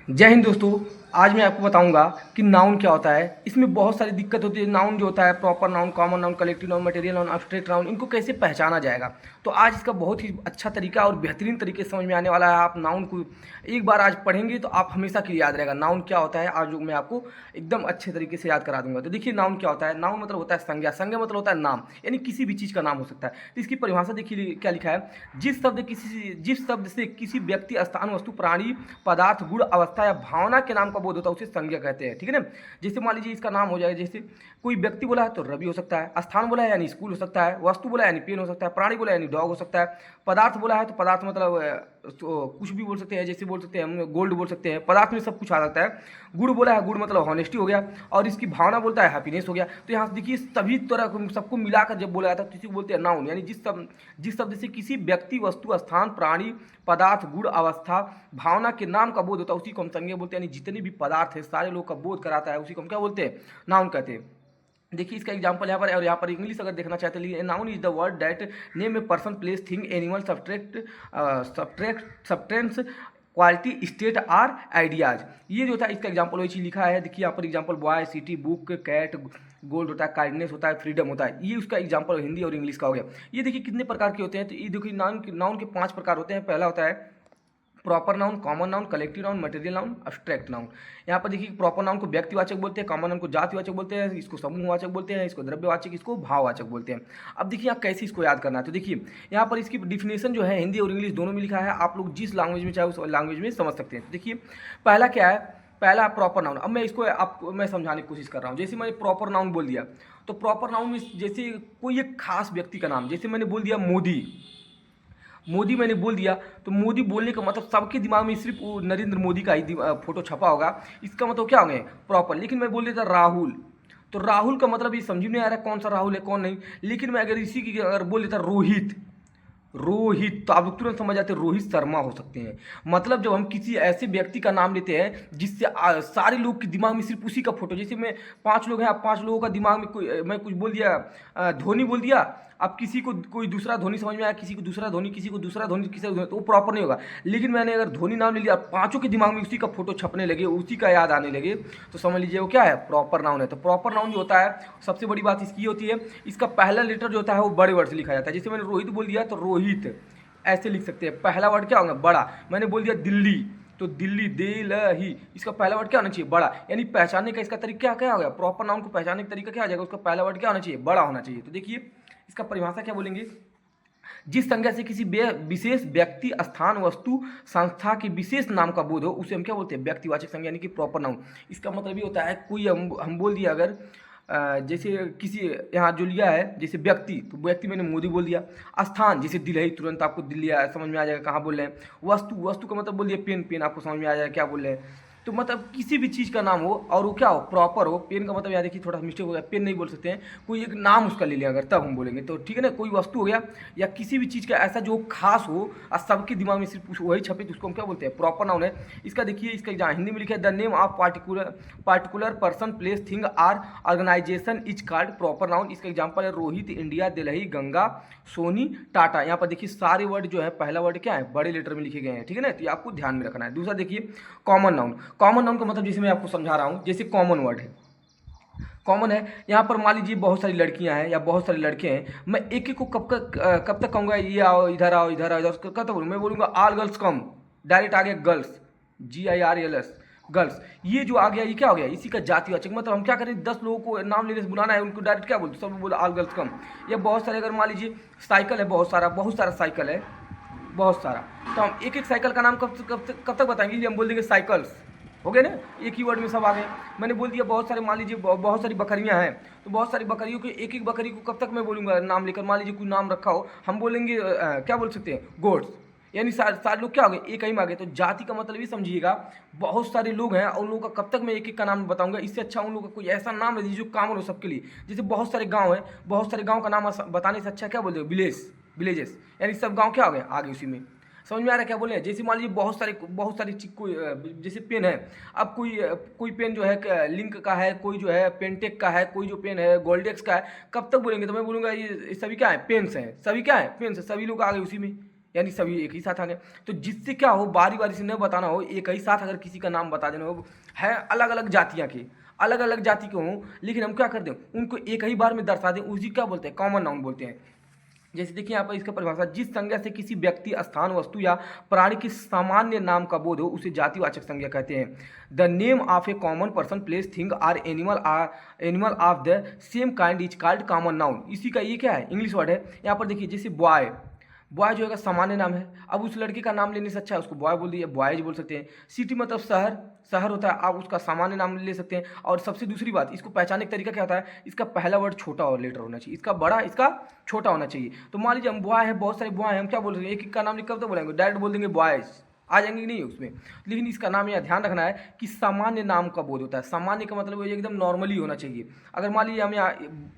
जय हिंद दोस्तों। आज मैं आपको बताऊंगा कि नाउन क्या होता है। इसमें बहुत सारी दिक्कत होती है। नाउन जो होता है proper noun, common noun, collective noun, material noun, abstract noun, इनको कैसे पहचाना जाएगा। तो आज इसका बहुत ही अच्छा तरीका और बेहतरीन तरीके से समझ में आने वाला है। आप नाउन को एक बार आज पढ़ेंगे तो आप हमेशा के लिए याद रहेगा नाउन क्या होता है। आज मैं आपको एकदम अच्छे तरीके से याद करा दूंगा। तो देखिए नाउन क्या होता है। नाउन मतलब होता है संज्ञा। संज्ञा मतलब होता है नाम, यानी किसी भी चीज़ का नाम हो सकता है। तो इसकी परिभाषा देखिए क्या लिखा है। जिस शब्द से किसी व्यक्ति, स्थान, वस्तु, प्राणी, पदार्थ, गुण, अवस्था या भावना के नाम का बोध होता है उसे संज्ञा कहते हैं। ठीक है ना। जैसे मान लीजिए इसका नाम हो जाएगा, जैसे कोई व्यक्ति बोला है तो रवि हो सकता है, स्थान बोला है यानी स्कूल हो सकता है, वस्तु बोला है यानी पेन हो सकता है, प्राणी बोला है यानी डॉग हो सकता है, पदार्थ बोला है तो पदार्थ मतलब तो कुछ भी बोल सकते हैं। जैसे बोल सकते हैं हम गोल्ड बोल सकते हैं। पदार्थ में सब कुछ आ सकता है। गुण बोला है, गुण मतलब हॉनेस्टी हो गया। और इसकी भावना बोलता है हैप्पीनेस हो गया। तो यहाँ से देखिए सभी तरह को सबको मिलाकर जब बोला जाता है तो इसी को बोलते हैं नाउन, यानी जिस शब्द से किसी व्यक्ति, वस्तु, स्थान, प्राणी, पदार्थ, गुण, अवस्था, भावना के नाम का बोध होता है उसी को हम संज्ञा बोलते हैं। यानी जितने भी पदार्थ है सारे लोग का बोध कराता है उसी को हम क्या बोलते हैं, नाउन कहते हैं। देखिए इसका एग्जांपल यहाँ पर है। और यहाँ पर इंग्लिश अगर देखना चाहते हैं, noun is the word that name a person, place, thing, animal, substance, quality, state or ideas. ये जो था इसका एग्जांपल वही चीज लिखा है। देखिए यहाँ पर example boy, city, book, cat, gold होता है, काइंडनेस होता है, फ्रीडम होता है। ये उसका एग्जांपल हिंदी और इंग्लिश का हो गया। ये देखिए कितने प्रकार के होते हैं। तो ये देखिए नाउन के 5 प्रकार होते हैं। पहला होता है proper noun, common noun, collective noun, material noun, abstract noun. यहाँ पर देखिए प्रॉपर नाउन को व्यक्तिवाचक बोलते हैं, कॉमन नाउन को जातिवाचक बोलते हैं, इसको समूहवाचक बोलते हैं, इसको द्रव्यवाचक, इसको भाववाचक बोलते हैं। अब देखिए आप कैसे इसको याद करना है। तो देखिए यहाँ पर इसकी डिफिनेशन जो है हिंदी और इंग्लिश दोनों में लिखा है। आप लोग जिस लैंग्वेज में चाहे उस लैंग्वेज में समझ सकते हैं। तो देखिए पहला क्या है, पहला प्रॉपर नाउन। अब मैं इसको आपको मैं समझाने की कोशिश कर रहा हूँ। जैसे मैंने प्रॉपर नाउन बोल दिया तो प्रॉपर नाउन में जैसे कोई एक खास व्यक्ति का नाम, जैसे मैंने बोल दिया मोदी। मोदी मैंने बोल दिया तो मोदी बोलने का मतलब सबके दिमाग में सिर्फ वो नरेंद्र मोदी का ही फोटो छपा होगा। इसका मतलब क्या हो गया प्रॉपर। लेकिन मैं बोल देता राहुल, तो राहुल का मतलब ये समझ में नहीं आ रहा है कौन सा राहुल है कौन नहीं। लेकिन मैं अगर इसी की अगर बोल देता रोहित, रोहित, तो आप लोग तुरंत समझ जाते हैं रोहित शर्मा हो सकते हैं। मतलब जब हम किसी ऐसे व्यक्ति का नाम लेते हैं जिससे सारे लोग के दिमाग में सिर्फ उसी का फोटो, जैसे मैं 5 लोग हैं, आप 5 लोगों का दिमाग में कोई मैं कुछ बोल दिया, धोनी बोल दिया। अब किसी को कोई दूसरा धोनी समझ में आया, किसी को दूसरा धोनी, किसी को दूसरा धोनी, किसी को, तो वो प्रॉपर नहीं होगा। लेकिन मैंने अगर धोनी नाम ले लिया, पांचों के दिमाग में उसी का फोटो छपने लगे, उसी का याद आने लगे, तो समझ लीजिए वो क्या है, प्रॉपर नाउन है। तो प्रॉपर नाउन जो होता है सबसे बड़ी बात इसकी होती है, इसका पहला लेटर जो होता है वो बड़े वर्ड से लिखा जाता है। जैसे मैंने रोहित बोल दिया तो रोहित ऐसे लिख सकते हैं। पहला वर्ड क्या होगा, बड़ा। मैंने बोल दिया दिल्ली तो दिल्ली, दे ल ही, इसका पहला वर्ड क्या होना चाहिए, बड़ा। यानी पहचानने का इसका तरीका क्या हो गया, प्रॉपर नाउन को पहचानने का तरीका क्या आ जाएगा, उसका पहला वर्ड क्या होना चाहिए, बड़ा होना चाहिए। तो देखिए इसका परिभाषा क्या बोलेंगे, जिस संज्ञा से किसी विशेष व्यक्ति, स्थान, वस्तु, संस्था के विशेष नाम का बोध हो उसे हम क्या बोलते हैं, व्यक्तिवाचक संज्ञा यानी कि प्रॉपर नाउन। इसका मतलब ये होता है कोई हम बोल दिया अगर जैसे किसी यहाँ जो लिया है जैसे व्यक्ति, तो व्यक्ति मैंने मोदी बोल दिया। स्थान जैसे दिल्ली, तुरंत आपको दिल्ली समझ में आ जाएगा कहाँ बोल रहे हैं। वस्तु, वस्तु का मतलब बोल दिया पेन, पेन आपको समझ में आ जाएगा क्या बोल रहे हैं। तो मतलब किसी भी चीज़ का नाम हो और वो क्या हो, प्रॉपर हो। पेन का मतलब यहाँ देखिए थोड़ा मिस्टेक हो गया, पेन नहीं बोल सकते हैं, कोई एक नाम उसका ले लिया अगर तब हम बोलेंगे तो ठीक है ना। कोई वस्तु हो गया या किसी भी चीज़ का ऐसा जो खास हो और सबके दिमाग में सिर्फ वही छपे तो उसको हम क्या बोलते हैं, प्रॉपर नाउन है। इसका देखिए इसका जहाँ हिंदी में लिखा है the name of particular person, place, thing or organization is called proper noun. इसका एग्जाम्पल है रोहित, इंडिया, दिल्ली, गंगा, सोनी, टाटा। यहाँ पर देखिए सारे वर्ड जो है पहला वर्ड क्या है, बड़े लेटर में लिखे गए हैं। ठीक है ना, तो ये आपको ध्यान में रखना है। दूसरा देखिए कॉमन नाउन। कॉमन नाउन का मतलब जैसे मैं आपको समझा रहा हूँ, जैसे कॉमन वर्ड है, कॉमन है। यहाँ पर मान लीजिए बहुत सारी लड़कियां हैं या बहुत सारे लड़के हैं, मैं एक एक को कब तक कहूँगा, ये आओ इधर आओ इधर आओ इधर, कब तक बोलूँ, मैं बोलूँगा ऑल गर्ल्स कम, डायरेक्ट आ गया गर्ल्स, GIRLS, गर्ल्स। ये जो आ गया ये क्या हो गया, इसी का जातिवाचक। मतलब हम क्या करें, 10 लोगों को नाम लेने से बुलाना है, उनको डायरेक्ट क्या बोलते, सब लोग बोला ऑल गर्ल्स कम। या बहुत सारे, अगर मान लीजिए साइकिल है, बहुत सारा साइकिल है, बहुत सारा, तो हम एक एक साइकिल का नाम कब तक बताएंगे, हम बोल देंगे साइकिल्स, हो गए ना, एक ही वर्ड में सब आ गए। मैंने बोल दिया बहुत सारे, मान लीजिए बहुत सारी बकरियां हैं, तो बहुत सारी बकरियों के एक एक बकरी को कब तक मैं बोलूँगा नाम लेकर, मान लीजिए कोई नाम रखा हो, हम बोलेंगे क्या बोल सकते हैं, गोड्स। यानी सारे लोग क्या हो गए, एक ही में आ गए। तो जाति का मतलब ये समझिएगा, बहुत सारे लोग हैं और उन लोगों का कब तक मैं एक एक का नाम बताऊंगा। इससे अच्छा उन लोगों का कोई ऐसा नाम है जो कॉमन हो सबके लिए। जैसे बहुत सारे गांव हैं, बहुत सारे गांव का नाम बताने से अच्छा क्या बोलते हो, विलेजेस, यानी सब गांव क्या हो गए आगे उसी में। समझ में आ रहा है क्या बोले। जैसे मान लीजिए बहुत सारी चीज, कोई जैसे पेन है, अब कोई पेन जो है लिंक का है, कोई जो है पेंटेक का है, कोई जो पेन है गोल्डेक्स का है, कब तक बोलेंगे, तो मैं बोलूँगा ये सभी क्या है, पेन्स हैं, सभी क्या है, पेन्स है, सभी लोग आ गए उसी में। यानी सभी एक ही साथ आ गए। तो जिससे क्या हो, बारी बारी से न बताना हो, एक ही साथ अगर किसी का नाम बता देना हो, है अलग अलग जातियाँ के, अलग अलग जाति के हों, लेकिन हम क्या कर दें, उनको एक ही बार में दर्शा दें, उसी क्या बोलते हैं, कॉमन नाउन बोलते हैं। जैसे देखिए यहाँ पर इसका परिभाषा, जिस संज्ञा से किसी व्यक्ति, स्थान, वस्तु या प्राणी के सामान्य नाम का बोध हो उसे जातिवाचक संज्ञा कहते हैं। The name of a common person, place, thing or animal of the same kind is called common noun. इसी का ये क्या है, इंग्लिश वर्ड है। यहाँ पर देखिए जैसे बॉय, बॉय जो है सामान्य नाम है। अब उस लड़के का नाम लेने से अच्छा है उसको बॉय बोल दिए, बॉयज बोल सकते हैं। सिटी मतलब शहर, शहर होता है, आप उसका सामान्य नाम ले सकते हैं। और सबसे दूसरी बात, इसको पहचानने का तरीका क्या होता है, इसका पहला वर्ड छोटा और लेटर होना चाहिए, इसका बड़ा, इसका छोटा होना चाहिए। तो मान लीजिए हम बॉय है, बहुत सारे बॉय हैं, हम क्या बोल रहे हैं, एक एक का नाम लिख कर तो बोलेंगे, डायरेक्ट बोल देंगे बॉयज, आ जाएंगे कि नहीं उसमें। लेकिन इसका नाम यह ध्यान रखना है कि सामान्य नाम का बोध होता है। सामान्य का मतलब एकदम नॉर्मली होना चाहिए। अगर मान लीजिए हम यहाँ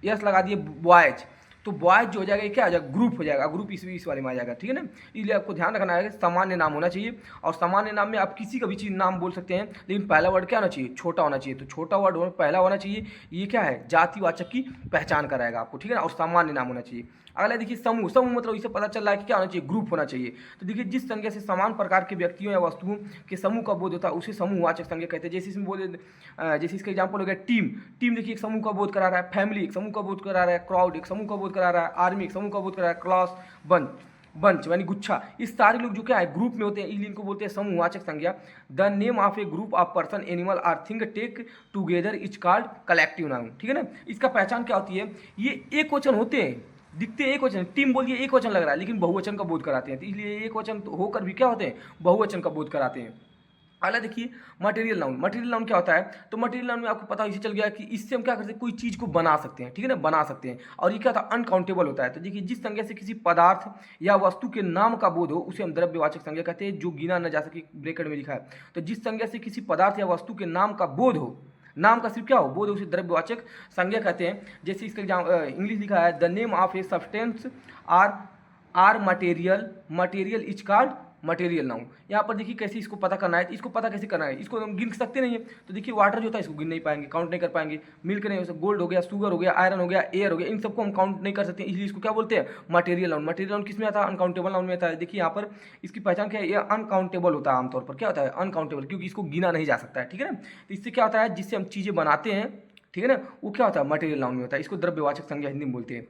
यस लगा दिए बॉयज, तो बॉयज जो हो जाएगा, क्या हो जाएगा, ग्रुप हो जाएगा, ग्रुप इस वाले में आ जाएगा, ठीक है ना। इसलिए आपको ध्यान रखना है कि सामान्य नाम होना चाहिए। और सामान्य नाम में आप किसी का भी चीज़ नाम बोल सकते हैं, लेकिन पहला वर्ड क्या होना चाहिए, छोटा होना चाहिए। तो छोटा वर्ड पहला होना चाहिए, ये क्या है, जातिवाचक की पहचान कराएगा आपको, ठीक है ना। और सामान्य नाम होना चाहिए। अगला देखिए समूह, समूह मतलब इसे पता चल रहा है कि क्या होना चाहिए, ग्रुप होना चाहिए। तो देखिए जिस संज्ञा से समान प्रकार के व्यक्तियों या वस्तुओं के समूह का बोध होता है उसे समूहवाचक संज्ञा कहते हैं। जैसे इसमें बोले, जैसे इसका एग्जाम्पल हो गया टीम, टीम देखिए एक समूह का बोध करा रहा है, फैमिली एक समूह का बोध करा रहा है, क्राउड एक समूह का बोध करा रहा है, आर्मी एक समूह का बोध करा रहा है, क्लास, बंच यानी गुच्छा, इस सारे लोग जो क्या है ग्रुप में होते हैं, इसलिए इनको बोलते हैं समूहवाचक संज्ञा। The name of a group of person, animal or thing take together is called collective noun, ठीक है ना। इसका पहचान क्या होती है, ये एक वचन होते हैं, दिखते हैं एक वचन, टीम बोलिए एक वचन लग रहा है, लेकिन बहुवचन का बोध कराते हैं। तो इसलिए एक वचन होकर भी क्या होते हैं, बहुवचन का बोध कराते हैं। अगला देखिए मटेरियल नाउन। मटेरियल नाउन क्या होता है, तो मटेरियल नाउन में आपको पता इसे चल गया कि इससे हम क्या करते हैं, कोई चीज़ को बना सकते हैं, ठीक है ना, बना सकते हैं। और ये क्या होता है, अनकाउंटेबल होता है। तो देखिए जिस संज्ञा से किसी पदार्थ या वस्तु के नाम का बोध हो उसे हम द्रव्यवाचक संज्ञा कहते हैं, जो गिना न जा सके, ब्रैकेट में लिखा है। तो जिस संज्ञा से किसी पदार्थ या वस्तु के नाम का बोध हो, नाम का सिर्फ क्या हो, बोध, उसे द्रव्यवाचक संज्ञा कहते हैं। जैसे इसका इंग्लिश लिखा है, the name of a substance or material is called material noun. यहाँ पर देखिए कैसे इसको पता करना है, इसको पता कैसे करना है, इसको हम गिन सकते नहीं है। तो देखिए वाटर जो होता है इसको गिन नहीं पाएंगे, काउंट नहीं कर पाएंगे, मिल्क नहीं हो सकता, गोल्ड हो गया, शुगर हो गया, आयरन हो गया, एयर हो गया, इन सबको हम काउंट नहीं कर सकते, इसलिए इसको क्या बोलते हैं, मटेरियल नाउन। मटेरियल नाउन किस में आता है, अनकाउंटेबल नाउन में आता है। देखिए यहाँ पर इसकी पहचान क्या है, ये अनकाउंटेबल होता है, आमतौर पर क्या होता है, अनकाउंटेबल, क्योंकि इसको गिना नहीं जा सकता है, ठीक है ना। तो इससे क्या होता है, जिससे हम चीज़ें बनाते हैं, ठीक है ना, वो क्या होता है, मटेरियल नाउन में होता है। इसको द्रव्यवाचक संज्ञा हिंदी में बोलते हैं।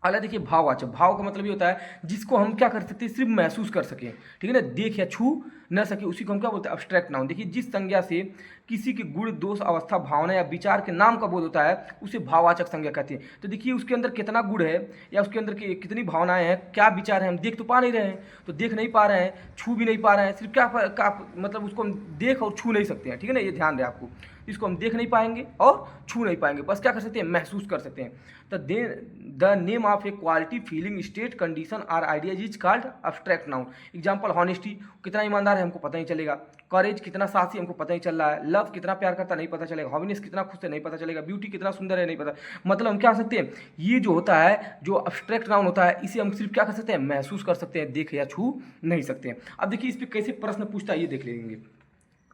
अगला देखिए भाववाचक। भाव का मतलब ये होता है जिसको हम क्या कर सकते हैं, सिर्फ महसूस कर सकें, ठीक है ना, देख या छू न सके, उसी को हम क्या बोलते हैं, अब्स्ट्रैक्ट नाउन। देखिए जिस संज्ञा से किसी के गुण, दोष, अवस्था, भावना या विचार के नाम का बोध होता है उसे भाववाचक संज्ञा कहते हैं। तो देखिए उसके अंदर कितना गुण है या उसके अंदर कितनी भावनाएं हैं, क्या विचार है, हम देख तो पा नहीं रहे हैं, तो देख नहीं पा रहे हैं, छू भी नहीं पा रहे हैं, सिर्फ क्या मतलब उसको हम देख और छू नहीं सकते हैं, ठीक है ना, ये ध्यान रहे आपको। इसको हम देख नहीं पाएंगे और छू नहीं पाएंगे, बस क्या कर सकते हैं, महसूस कर सकते हैं। तो the name of a quality, feeling, state, condition or ideas is called abstract noun. Example honesty, कितना ईमानदार है हमको पता नहीं चलेगा, करेज कितना साहसी हमको पता नहीं चल रहा है, लव कितना प्यार करता नहीं पता चलेगा, हैप्पीनेस कितना खुश है नहीं पता चलेगा, ब्यूटी कितना सुंदर है नहीं पता। मतलब हम क्या कर सकते हैं, ये जो होता है, जो अब्स्ट्रैक्ट नाउन होता है, इसे हम सिर्फ क्या कर सकते हैं, महसूस कर सकते हैं, देख या छू नहीं सकते हैं। अब देखिए इस पर कैसे प्रश्न पूछता है ये देख लेंगे।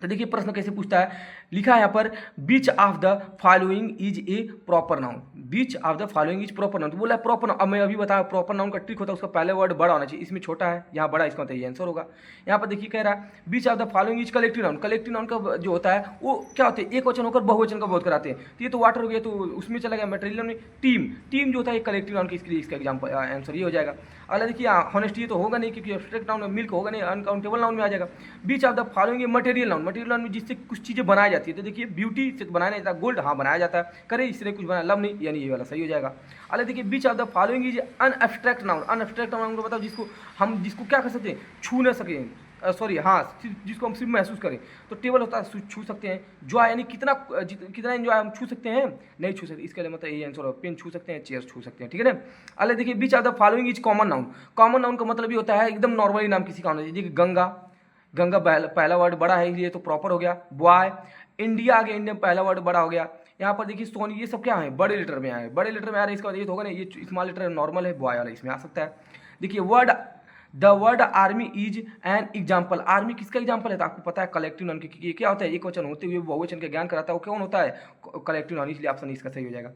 तो देखिए प्रश्न कैसे पूछता है, लिखा है यहाँ पर, which of the following is a proper noun. Which of the following is proper noun, तो बोला है प्रॉपर नाउन। अब मैं अभी बताया प्रॉपर नाउन का ट्रिक होता है, उसका पहले वर्ड बड़ा होना चाहिए, इसमें छोटा है, यहाँ बड़ा, इसका मतलब ये आंसर होगा। यहाँ पर देखिए कह रहा है which of the following is collective noun. Collective noun का जो होता है वो क्या होता है, एक वचन होकर बहुवचन का बोध कराते हैं। तो ये तो वाटर हो गया, तो उसमें चला गया मटेरियल में। टीम, टीम जो होता है कलेक्टिव नाउन के, इसके लिए इसका एग्जाम्पल आंसर ये हो जाएगा। अगला देखिए हॉनेस्टी तो होगा नहीं, क्योंकि एब्स्ट्रैक्ट नाउन में, मिल्क होगा नहीं, अनकाउंटेबल नाउन में आ जाएगा। Which of the following material noun. Material noun में जिससे कुछ चीज़ें बनाई जाती है। तो देखिए ब्यूटी से बनाया नहीं जाता, गोल्ड हाँ बनाया जाता है, करे इससे कुछ बनाया, लव नहीं, यानी ये वाला सही हो जाएगा। अगला देखिए which of the following is an abstract noun. An abstract noun को बताओ जिसको क्या कर सकते हैं, छू न सकें, सॉरी हाँ, जिसको हम सिर्फ महसूस करें। तो टेबल होता है छू सकते हैं, जॉय यानी कितना एंजॉय हम छू सकते हैं, नहीं छू सकते, इसके लिए मतलब ये आंसर हो, पेन छू सकते हैं, चेयर छू सकते हैं, ठीक है ना। अगले देखिए which of the following is common noun. Common noun का मतलब ये होता है एकदम नॉर्मली नाम किसी का होना चाहिए। गंगा, गंगा पहला वर्ड बड़ा है इसलिए तो प्रॉपर हो गया। बॉय, इंडिया आ गया, इंडिया पहला वर्ड बड़ा हो गया। यहाँ पर देखिए सोनी, ये सब क्या है, बड़े लेटर में आए, बड़े लेटर में आ रहे हैं, इसका ये तो होगा ना, ये स्मॉल लेटर नॉर्मल है, बॉय वाला इसमें आ सकता है। देखिए the word army is an example. Army किसका एग्जाम्पल है, तो आपको पता है कलेक्टिव नाउन की, क्या होता है, एक वचन होते हुए बहुवचन का ज्ञान कराता है, वो कौन होता है, कलेक्टिव नाउन, इसलिए ऑप्शन इसका सही हो जाएगा।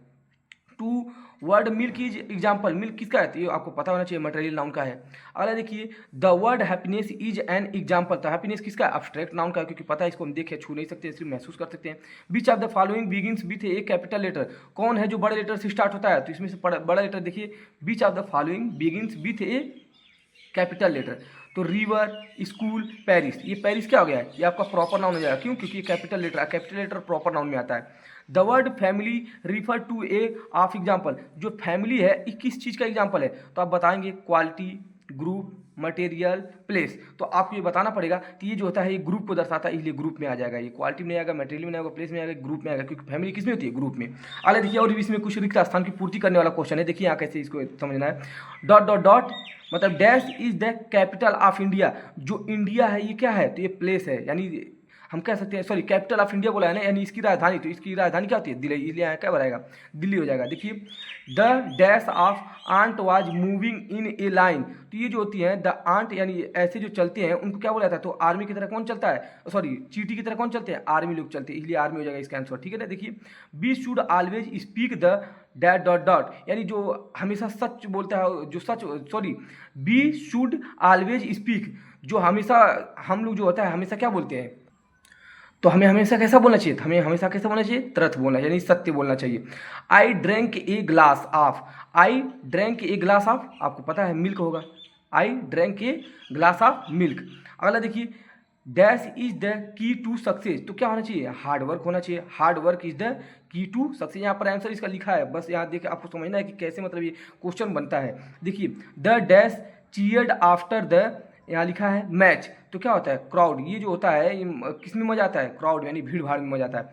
The word milk is example. Milk किसका है, तो ये आपको पता होना चाहिए, मटेरियल नाउन का है। अगला देखिए, the word happiness is an example. तो हैप्पीनेस किसका है, एब्स्ट्रैक्ट नाउन का है, क्योंकि पता है इसको हम देखे छू नहीं सकते, सिर्फ महसूस कर सकते हैं। Which of the following begins with a capital letter. कौन है जो बड़े लेटर से स्टार्ट होता है, तो इसमें से बड़ा लेटर देखिए, which of the following begins with a capital letter. तो रिवर, स्कूल, पेरिस, ये पेरिस क्या हो गया है, ये आपका प्रॉपर नाउन हो जाएगा। क्यों, क्योंकि ये कैपिटल लेटर प्रॉपर नाउन में आता है। The word family refer to a of example. जो फैमिली है ये किस चीज़ का एग्जाम्पल है, तो आप बताएंगे क्वालिटी, ग्रुप, मटेरियल, प्लेस। तो आपको ये बताना पड़ेगा कि ये जो होता है ये ग्रुप को दर्शाता है, इसलिए ग्रुप में आ जाएगा। ये क्वालिटी में आएगा, मटेरियल में आएगा, प्लेस में आएगा, ग्रुप में आएगा, क्योंकि फैमिली किस में होती है, ग्रुप में। अगला देखिए, और भी इसमें कुछ रिक्त स्थान की पूर्ति करने वाला क्वेश्चन है। देखिए यहाँ कैसे इसको समझना है। डॉट डॉट डॉट मतलब dash is the capital of India. जो इंडिया है ये क्या है, तो ये प्लेस है, यानी हम कह सकते हैं, सॉरी कैपिटल ऑफ इंडिया बोला है ना, यानी इसकी राजधानी, तो इसकी राजधानी क्या होती है, दिल्ली, इसलिए यहाँ क्या बनाएगा, दिल्ली हो जाएगा। देखिए, the dash of ant was moving in a line. तो ये जो होती है द आंट, यानी ऐसे जो चलते हैं उनको क्या बोला जाता है, तो आर्मी की तरह कौन चलता है, सॉरी चीटी की तरह कौन चलते हैं, आर्मी लोग चलते हैं, इसलिए आर्मी हो जाएगा इसका आंसर। ठीक है ना। देखिए, we should always speak the that dot dot, यानी जो हमेशा सच बोलता है, जो सच, sorry we should always speak, जो हमेशा हम लोग जो होता है हमेशा क्या बोलते हैं, तो हमें हमेशा कैसा बोलना चाहिए, हमें हमेशा कैसा बोलना चाहिए, ट्रुथ बोलना, यानी सत्य बोलना चाहिए। I drank a glass of, I drank a glass of, आपको पता है मिल्क होगा, I drank a glass of milk. अगला देखिए, dash is the key to success. तो क्या होना चाहिए, हार्ड वर्क होना चाहिए, hard work is the key to success. यहाँ पर आंसर इसका लिखा है, बस यहाँ देखिए आपको समझना है कि कैसे मतलब ये क्वेश्चन बनता है। देखिए, the dash cheered after the, यहाँ लिखा है मैच, तो क्या होता है, क्राउड। ये जो होता है ये किस में मजा आता है, क्राउड यानी भीड़ भाड़ में मजा आता है।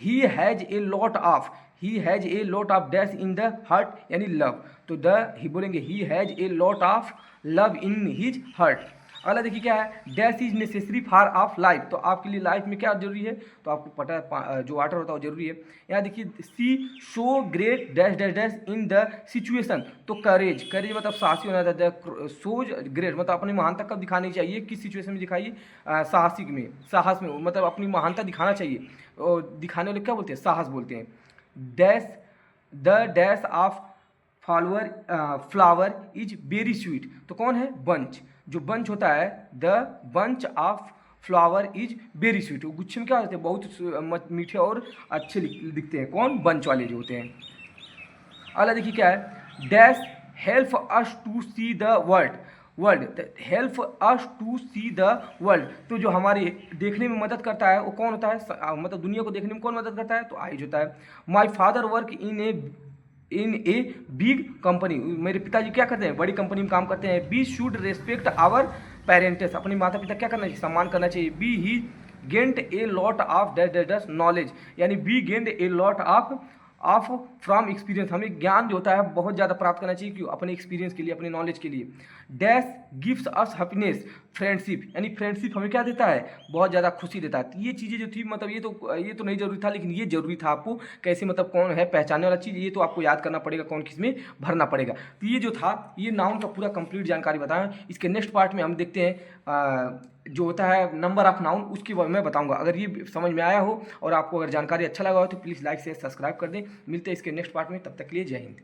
He has a lot of, he has a lot of dash in the heart, यानी लव। तो द ही बोलेंगे he has a lot of love in his heart. अगला देखिए क्या है, dash is necessary for of life. तो आपके लिए लाइफ में क्या जरूरी है, तो आपको पता है जो वाटर होता है वो जरूरी है। यहाँ देखिए, see show great dash dash dash in the situation. तो करेज, करेज मतलब साहसी होना था, शोज ग्रेट मतलब अपनी महानता कब दिखानी चाहिए, किस सिचुएशन में दिखाइए, साहसिक में, साहस में, मतलब अपनी महानता दिखाना चाहिए, और दिखाने वाले क्या बोलते हैं, साहस बोलते हैं। Dash the dash of flower is very sweet. तो कौन है, बंच, जो बंच होता है, the bunch of flower is very sweet. गुच्छे में क्या होते हैं, बहुत मीठे और अच्छे दिखते हैं, कौन, बंच वाले जो होते हैं। अगला देखिए क्या है, dash help us to see the world, help us to see the world. तो जो हमारे देखने में मदद करता है वो कौन होता है, मतलब दुनिया को देखने में कौन मदद करता है, तो आइज होता है। My father work in a big company. मेरे पिताजी क्या करते हैं, बड़ी कंपनी में काम करते हैं। We should respect our parents, अपने माता पिता क्या करना चाहिए, सम्मान करना चाहिए। We he gained a lot of dash knowledge, यानी we gained a lot of from experience. हमें ज्ञान जो होता है बहुत ज़्यादा प्राप्त करना चाहिए, क्यों, अपने एक्सपीरियंस के लिए, अपने नॉलेज के लिए। Dash gives us happiness, friendship, यानी फ्रेंडशिप हमें क्या देता है, बहुत ज़्यादा खुशी देता है। तो ये चीज़ें जो थी, मतलब ये तो नहीं जरूरी था, लेकिन ये जरूरी था आपको, कैसे मतलब कौन है पहचानने वाला चीज़, ये तो आपको याद करना पड़ेगा, कौन किस में भरना पड़ेगा। तो ये जो था, ये नाउन का पूरा कंप्लीट जानकारी बताया। इसके नेक्स्ट पार्ट में हम देखते हैं जो होता है नंबर ऑफ नाउन, उसकी मैं बताऊंगा। अगर ये समझ में आया हो और आपको अगर जानकारी अच्छा लगा हो तो प्लीज़ लाइक से सब्सक्राइब कर दें। मिलते हैं इसके नेक्स्ट पार्ट में, तब तक के लिए जय हिंद।